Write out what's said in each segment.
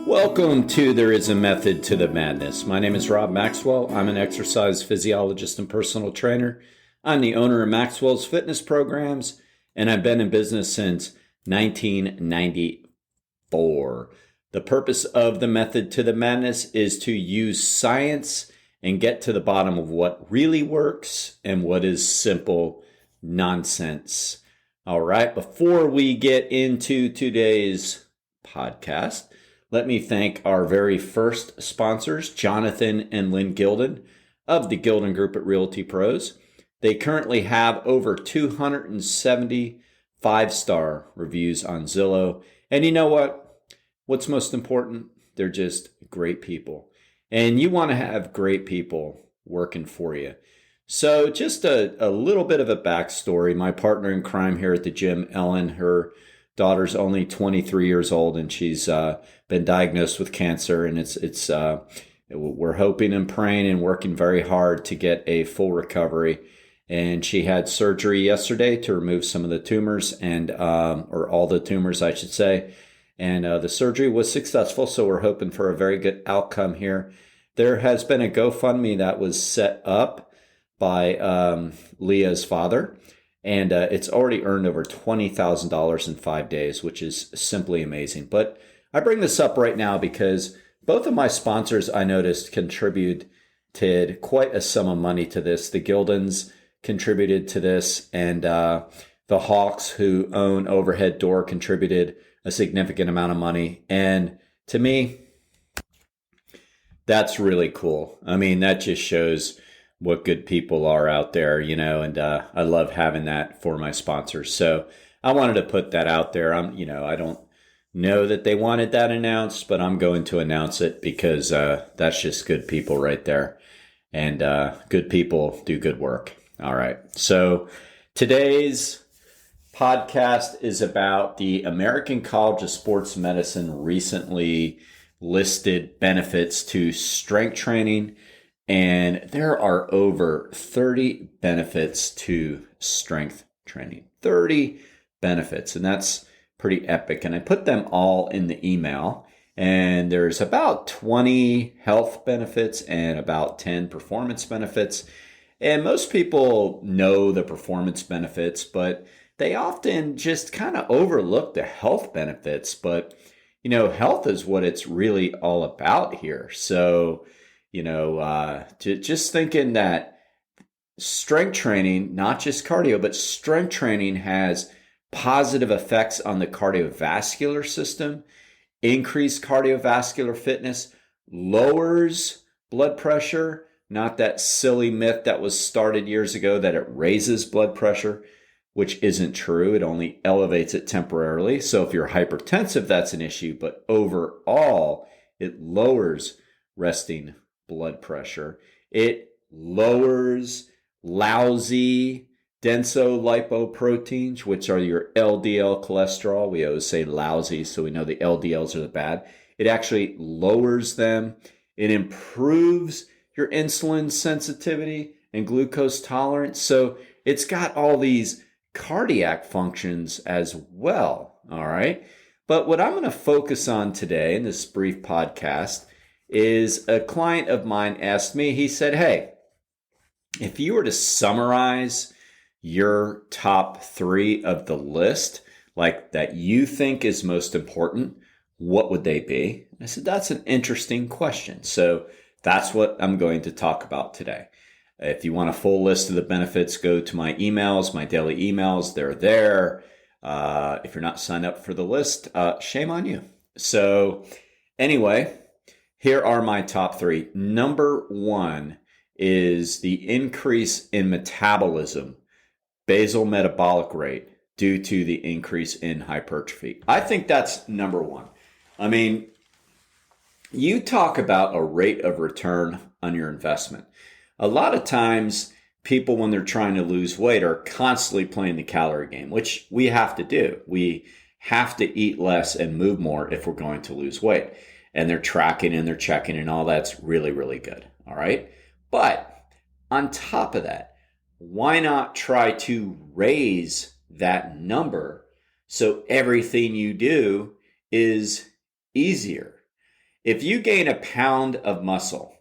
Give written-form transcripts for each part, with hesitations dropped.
Welcome to There Is a Method to the Madness. My name is Rob Maxwell. I'm an exercise physiologist and personal trainer. I'm the owner of Maxwell's Fitness Programs, and I've been in business since 1994. The purpose of the Method to the Madness is to use science and get to the bottom of what really works and what is simple nonsense. All right, before we get into today's podcast, let me thank our very first sponsors, Jonathan and Lyn Gildon of the Gildon Group at Realty Pros. They currently have over 270 five-star reviews on Zillow. And you know what? What's most important? They're just great people. And you want to have great people working for you. So just a little bit of a backstory. My partner in crime here at the gym, Ellen, her daughter's only 23 years old, and she's been diagnosed with cancer. And we're hoping and praying and working very hard to get a full recovery. And she had surgery yesterday to remove some of the tumors, or all the tumors, I should say. And the surgery was successful, so we're hoping for a very good outcome here. There has been a GoFundMe that was set up by Leah's father. And it's already earned over $20,000 in 5 days, which is simply amazing. But I bring this up right now because both of my sponsors, I noticed, contributed quite a sum of money to this. The Gildons contributed to this, and the Hawks, who own Overhead Door, contributed a significant amount of money. And to me, that's really cool. I mean, that just shows what good people are out there, and I love having that for my sponsors. So I wanted to put that out there. I don't know that they wanted that announced, but I'm going to announce it because that's just good people right there. And good people do good work. All right. So today's podcast is about the American College of Sports Medicine recently listed benefits to strength training. And there are over 30 benefits to strength training. 30 benefits, and that's pretty epic. And I put them all in the email. And there's about 20 health benefits and about 10 performance benefits. And most people know the performance benefits, but they often just kind of overlook the health benefits. But, health is what it's really all about here. So, just thinking that strength training, not just cardio, but strength training has positive effects on the cardiovascular system, increased cardiovascular fitness, lowers blood pressure, not that silly myth that was started years ago that it raises blood pressure, which isn't true. It only elevates it temporarily. So if you're hypertensive, that's an issue, but overall, it lowers resting blood pressure. It lowers lousy denso-lipoproteins, which are your LDL cholesterol. We always say lousy, so we know the LDLs are the bad. It actually lowers them. It improves your insulin sensitivity and glucose tolerance. So it's got all these cardiac functions as well. All right. But what I'm going to focus on today in this brief podcast is a client of mine asked me, he said, hey, if you were to summarize your top 3 of the list, like that you think is most important, what would they be? I said, that's an interesting question. So that's what I'm going to talk about today. If you want a full list of the benefits, go to my emails, my daily emails. They're there. If you're not signed up for the list, shame on you. So anyway, here are my top 3. Number 1 is the increase in metabolism, basal metabolic rate, due to the increase in hypertrophy. I think that's number 1. I mean, you talk about a rate of return on your investment. A lot of times, people, when they're trying to lose weight, are constantly playing the calorie game, which we have to do. We have to eat less and move more if we're going to lose weight. And they're tracking and they're checking, and all that's really, really good. All right. But on top of that, why not try to raise that number so everything you do is easier? If you gain a pound of muscle,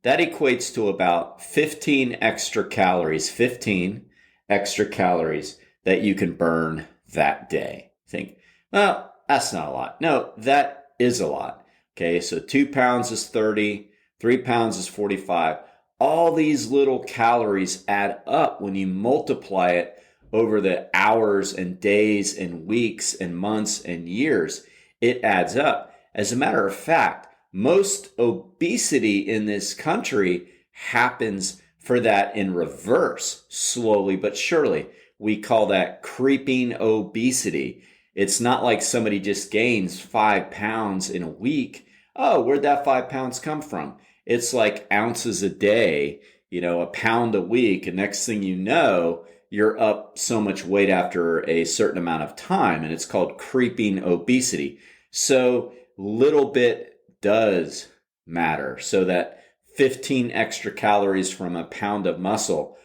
that equates to about 15 extra calories, 15 extra calories that you can burn that day. Think, well, that's not a lot. No, that is a lot. Okay, so 2 pounds is 30, 3 pounds is 45. All these little calories add up when you multiply it over the hours and days and weeks and months and years. It adds up. As a matter of fact, most obesity in this country happens for that in reverse, slowly but surely. We call that creeping obesity. It's not like somebody just gains 5 pounds in a week. Oh, where'd that 5 pounds come from? It's like ounces a day, a pound a week. And next thing you know, you're up so much weight after a certain amount of time. And it's called creeping obesity. So little bit does matter. So that 15 extra calories from a pound of muscle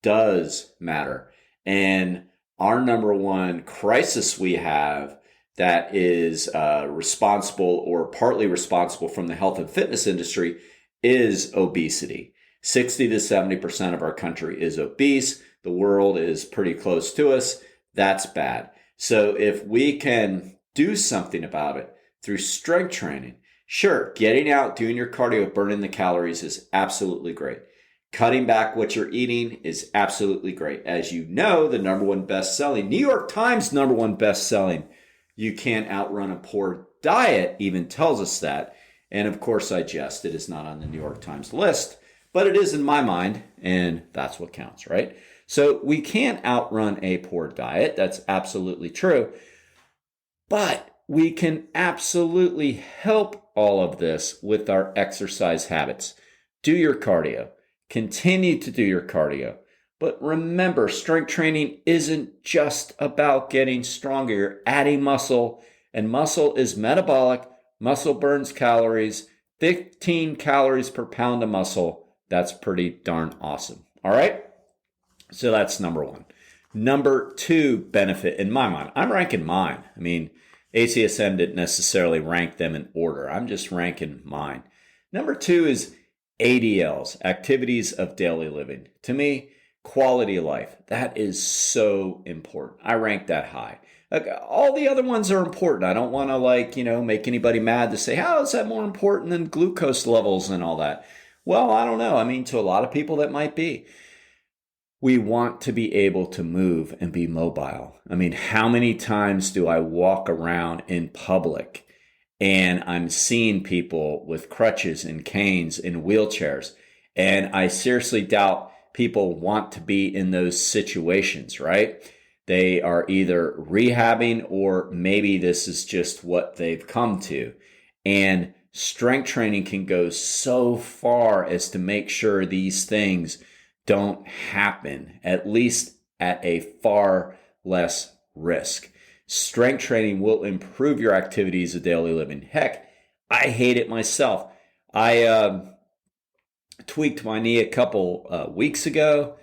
does matter. And our number one crisis we have that is responsible or partly responsible from the health and fitness industry is obesity. 60 to 70% of our country is obese. The world is pretty close to us. That's bad. So if we can do something about it through strength training, sure, getting out, doing your cardio, burning the calories is absolutely great. Cutting back what you're eating is absolutely great. As you know, the number one best-selling, New York Times number one best-selling, You Can't Outrun a Poor Diet even tells us that. And of course, I jest. It is not on the New York Times list, but it is in my mind, and that's what counts, right? So we can't outrun a poor diet. That's absolutely true. But we can absolutely help all of this with our exercise habits. Do your cardio. Continue to do your cardio. But remember, strength training isn't just about getting stronger. You're adding muscle, and muscle is metabolic. Muscle burns calories, 15 calories per pound of muscle. That's pretty darn awesome. All right? So that's number one. Number two benefit in my mind. I'm ranking mine. I mean, ACSM didn't necessarily rank them in order. I'm just ranking mine. Number two is ADLs, activities of daily living. To me, quality of life. That is so important. I rank that high. All the other ones are important. I don't want to make anybody mad to say, how is that more important than glucose levels and all that? Well, I don't know. I mean, to a lot of people that might be. We want to be able to move and be mobile. I mean, how many times do I walk around in public and I'm seeing people with crutches and canes and wheelchairs, and I seriously doubt people want to be in those situations, right? They are either rehabbing or maybe this is just what they've come to. And strength training can go so far as to make sure these things don't happen, at least at a far less risk. Strength training will improve your activities of daily living. Heck, I hate it myself. I tweaked my knee a couple weeks ago,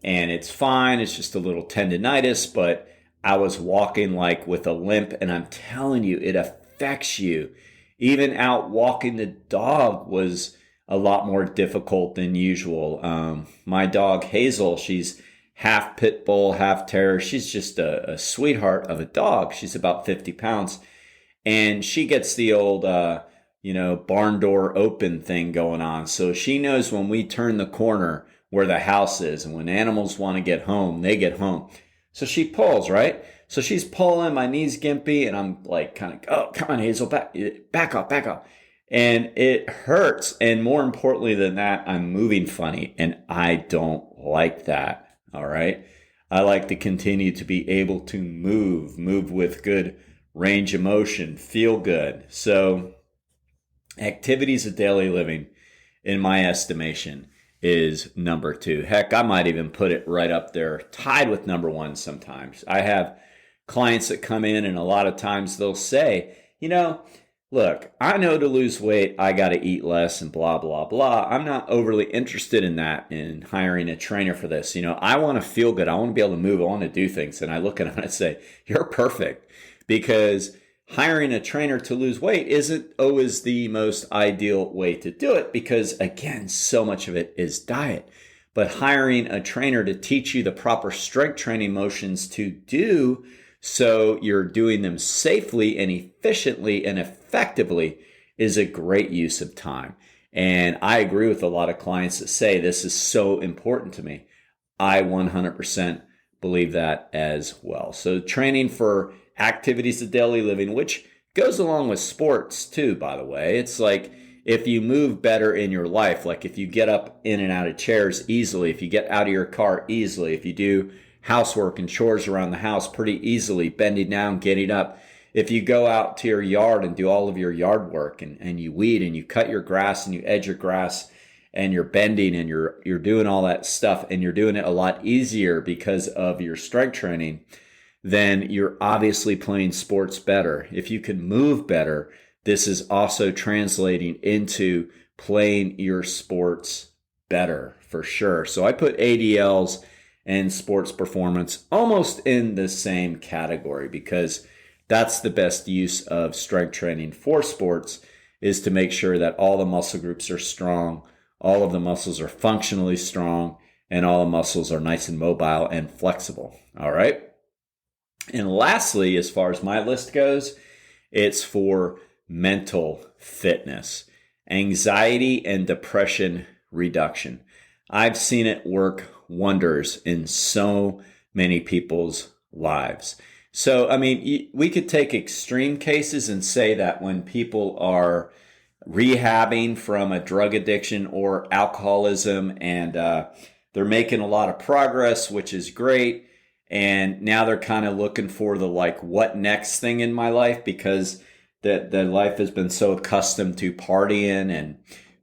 and it's fine. It's just a little tendonitis, but I was walking like with a limp, and I'm telling you, it affects you. Even out walking the dog was a lot more difficult than usual. My dog Hazel, she's half pit bull, half terrier. She's just a sweetheart of a dog. She's about 50 pounds, and she gets the old barn door open thing going on. So she knows when we turn the corner where the house is, and when animals want to get home, they get home. So she pulls, right? So she's pulling, my knee's gimpy, and I'm like kind of, oh, come on, Hazel, back off. And it hurts. And more importantly than that, I'm moving funny, and I don't like that. All right. I like to continue to be able to move with good range of motion, feel good. So activities of daily living, in my estimation, is number two. Heck, I might even put it right up there, tied with number one sometimes. I have clients that come in, and a lot of times they'll say, look, I know to lose weight, I got to eat less and blah, blah, blah. I'm not overly interested in that, in hiring a trainer for this. I want to feel good. I want to be able to move. I want to do things. And I look at them and I say, you're perfect, because hiring a trainer to lose weight isn't always the most ideal way to do it because, again, so much of it is diet. But hiring a trainer to teach you the proper strength training motions to do so you're doing them safely and efficiently and effectively is a great use of time. And I agree with a lot of clients that say this is so important to me. I 100% believe that as well. So training for activities of daily living, which goes along with sports too, by the way. It's like if you move better in your life, like if you get up in and out of chairs easily, if you get out of your car easily, if you do housework and chores around the house pretty easily, bending down, getting up, if you go out to your yard and do all of your yard work and you weed and you cut your grass and you edge your grass and you're bending and you're doing all that stuff and you're doing it a lot easier because of your strength training, then you're obviously playing sports better. If you can move better, this is also translating into playing your sports better for sure. So I put ADLs and sports performance almost in the same category because that's the best use of strength training for sports, is to make sure that all the muscle groups are strong, all of the muscles are functionally strong, and all the muscles are nice and mobile and flexible. All right. And lastly, as far as my list goes, it's for mental fitness, anxiety and depression reduction. I've seen it work wonders in so many people's lives. So, I mean, we could take extreme cases and say that when people are rehabbing from a drug addiction or alcoholism and they're making a lot of progress, which is great. And now they're kind of looking for the like, what next thing in my life, because the life has been so accustomed to partying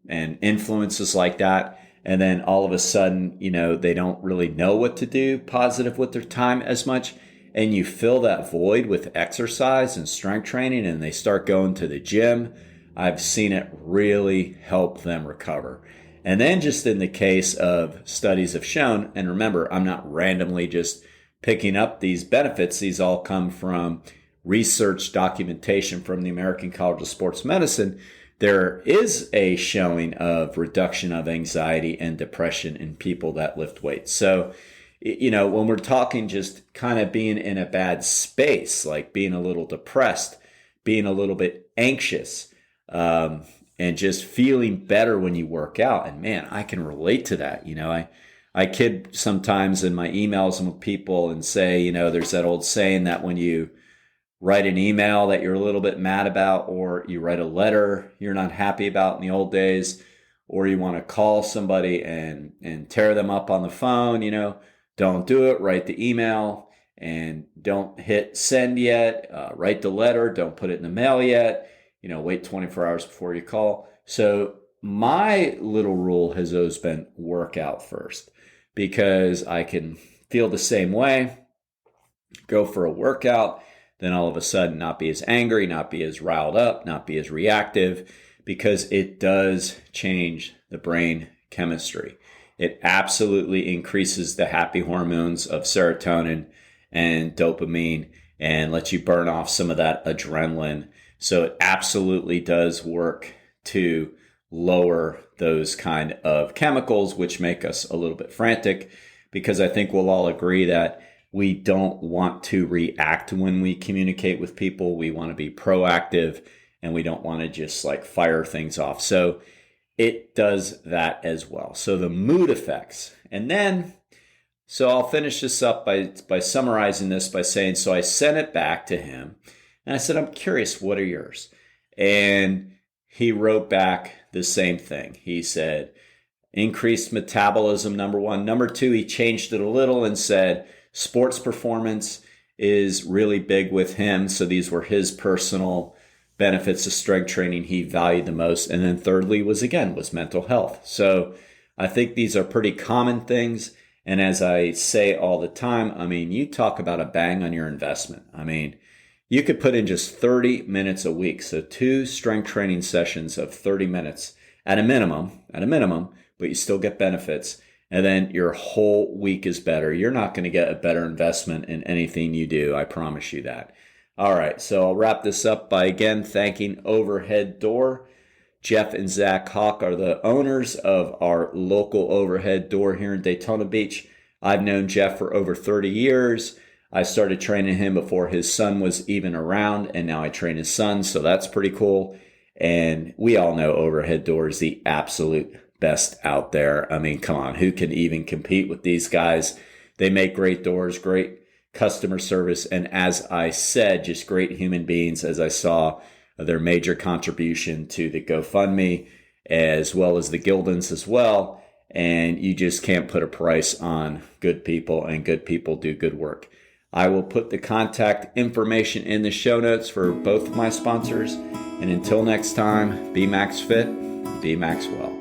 and influences like that. And then all of a sudden, they don't really know what to do positive with their time as much. And you fill that void with exercise and strength training, and they start going to the gym. I've seen it really help them recover. And then just in the case of studies have shown, and remember, I'm not randomly just picking up these benefits. These all come from research documentation from the American College of Sports Medicine. There is a showing of reduction of anxiety and depression in people that lift weights. So, when we're talking just kind of being in a bad space, like being a little depressed, being a little bit anxious, and just feeling better when you work out. And man, I can relate to that. I kid sometimes in my emails with people and say, there's that old saying that when you write an email that you're a little bit mad about, or you write a letter you're not happy about in the old days, or you want to call somebody and tear them up on the phone, don't do it. Write the email and don't hit send yet. Write the letter. Don't put it in the mail yet. Wait 24 hours before you call. So my little rule has always been work out first, because I can feel the same way, go for a workout, then all of a sudden not be as angry, not be as riled up, not be as reactive, because it does change the brain chemistry. It absolutely increases the happy hormones of serotonin and dopamine and lets you burn off some of that adrenaline. So it absolutely does work to lower those kind of chemicals, which make us a little bit frantic, because I think we'll all agree that we don't want to react when we communicate with people. We want to be proactive, and we don't want to just like fire things off. So it does that as well. So the mood effects. And then, so I'll finish this up by summarizing this by saying, so I sent it back to him and I said, I'm curious, what are yours? And he wrote back the same thing. He said, increased metabolism, number one. Number two, he changed it a little and said, sports performance is really big with him. So these were his personal benefits of strength training he valued the most. And then thirdly was mental health. So I think these are pretty common things. And as I say all the time, you talk about a bang on your investment. You could put in just 30 minutes a week. So 2 strength training sessions of 30 minutes at a minimum, but you still get benefits. And then your whole week is better. You're not going to get a better investment in anything you do. I promise you that. All right, so I'll wrap this up by again thanking Overhead Door. Jeff and Zach Hawk are the owners of our local overhead door here in Daytona Beach. I've known Jeff for over 30 years. I started training him before his son was even around, and now I train his son, so that's pretty cool. And we all know Overhead Door is the absolute best out there. I mean, come on, who can even compete with these guys? They make great doors, great customer service, and as I said, just great human beings, as I saw their major contribution to the GoFundMe, as well as the Gildons as well. And you just can't put a price on good people, and good people do good work. I will put the contact information in the show notes for both of my sponsors. And until next time, be Max Fit, be Max Well.